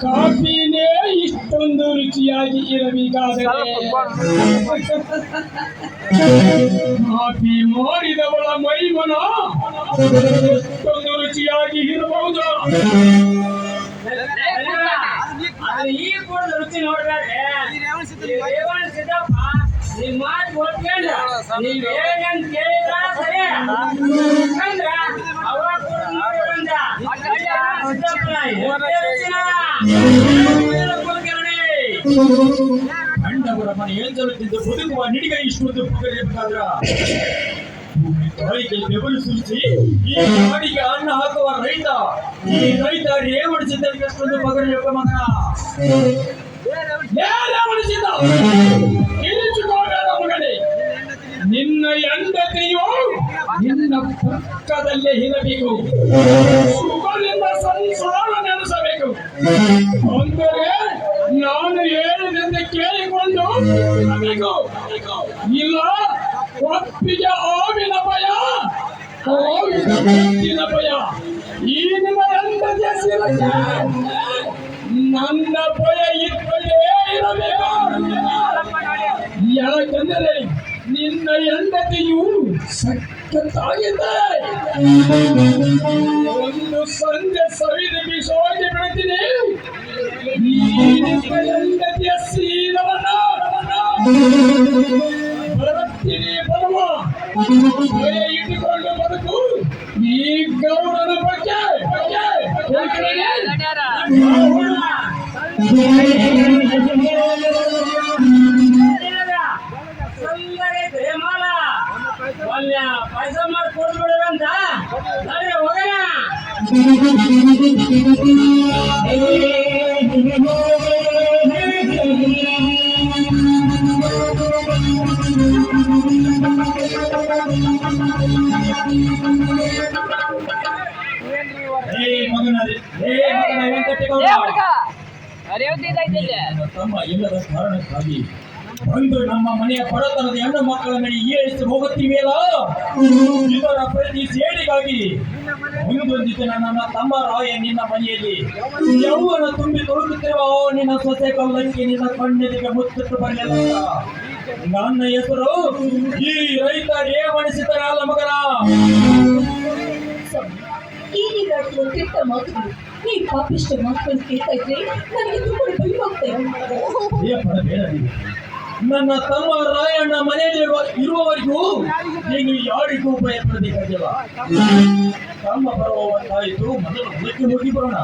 ಕಾಫಿನೇ ಇಷ್ಟೊಂದು ರುಚಿಯಾಗಿ ಇರಬೇಕಾದರೆ ಕಾಫಿ ಮಾಡಿದವಳ ಮೈಮನ ಇಷ್ಟೊಂದು ರುಚಿಯಾಗಿ ಇರಬಹುದು. ಈ ಕೂಡ ರುಚಿ ನೋಡ್ಬೇಡ್ರೆ ಸಿದ್ದಪ್ಪ ನಿಮ್ ಮಾತು ಒಪ್ಕೊಂಡ ನೀವ್ ಏನೇನ್ ಕೇಳಿದ್ರ ಸರಿ ಅಂದ್ರ ಅವಾಗ ಬಂದ ಕಂಡವರ ಮನೆ ಏಂಜಲುತ್ತಿದ್ದು ಬದುಕುವ ನಿಡಿಗೆ ಇಷ್ಟೊಂದು ಪುಗರಿಬೇಕಾದ್ರ ತಾಯಿಗೆ ಬೆವರು ಸೃಷ್ಟಿ ಈ ನಾಡಿಗೆ ಅನ್ನ ಹಾಕುವ ರೈತ ಈ ರೈತ ರೇವಣಿಸಿದ್ದಕ್ಕೆ ಅಷ್ಟೊಂದು ಪಗರಬೇಕು ಮಗನ ರೇವಣಿಸಿದ್ದ ಇಳಿಸಿಕೊಂಡ ಮಗನೇ. ನಿನ್ನ ಹೆಂಡತಿಯು ನಿನ್ನ ಪಕ್ಕದಲ್ಲೇ ಇರಬೇಕು, ಸುಖದಿಂದ ಸಂಸಾರ ನಡೆಸಬೇಕು. ಅಂದರೆ ನಾನು ಹೇಳಿದಂತೆ ಕೇಳಿಕೊಂಡು ಇಲ್ಲ ಒಪ್ಪಿಗೆ ಆವಿನ ಭಯ ಆವಿನ ಭಯ ಈ ನಿನ್ನ ಹೆಂಡತಿಯ ಶಿರಕ್ಕೆ ನನ್ನ ಭಯ ಇದ್ದಲೇ ಇರಬೇಕು. ಯಾಕೆಂದರೆ ನಿನ್ನ ಹೆಂಡತಿಯು ಸಖತ್ತಾಗಿದ್ದಾರೆ. ಒಂದು ಸಂಜೆ ಸವಿದು ಬಿಸೋಗಿ ಬಿಡುತ್ತೀನಿ ಈ ನಿನ್ನ ಹೆಂಡತಿಯ ಸೀರವನ್ನ ಬರುತ್ತೀನಿ ಬರುವ ಭಯ ಇಟ್ಟುಕೊಂಡು ಬದುಕು. ಈ ಗೌರವನ ಬಗ್ಗೆ ಪಾಯಸ ಮಾಡಿ ಕೊಡ್ಬಿಡಂತ ಹೋಗೋಣ. ತಮ್ಮ ಇಲ್ಲದ ಕಾರಣಕ್ಕಾಗಿ ಒಂದು ನಮ್ಮ ಮನೆಯ ಬಡತನದ ಹೆಣ್ಣು ಮಕ್ಕಳ ಮೇಲೆ ಏರಿಸಿ ಹೋಗುತ್ತೀವಿಯಲ್ಲ, ಇದರ ಪ್ರತಿ ಸೇಡಿಗಾಗಿ ಮುಂದೊಂದಿತು ನನ್ನ ತಮ್ಮ ರಾಯ ನಿನ್ನ ಮನೆಯಲ್ಲಿ ಯೌವನ ತುಂಬಿ ತೊಡಗುತ್ತಿರುವ ನಿನ್ನ ಸೊಸೆ ಕಲ್ಲಕ್ಕೆ ನಿನ್ನ ಕಣ್ಣೆದಿಗೆ ಮುತ್ತಿಟ್ಟು ಬರಲಿಲ್ಲ. ನನ್ನ ಹೆಸರು ಈ ರೈತ ರೇವಣಿಸಿದರಲ್ಲ ಮಗನ. ಕೆಟ್ಟ ಮಾತುಗಳು, ಈ ಪಾಪಿಷ್ಟ ಮಾತುಗಳು ಕೇಳ್ತಾ ಇದ್ರೆ ನನಗೆ ತುಂಬ ಭಯವಾಗ್ತದೆ. ನನ್ನ ತಮ್ಮ ರಾಯಣ್ಣ ಮನೆಯಲ್ಲಿ ಇರುವವರೆಗೂ ನೀನು ಯಾರಿಗೂ ಭಯಪಡಬೇಕಾಗಿಲ್ಲ. ತಮ್ಮ ಬರುವಂತಾಯಿತು, ಮೊದಲು ಹೊಲಕ್ಕೆ ಹೋಗಿ ಬರೋಣ.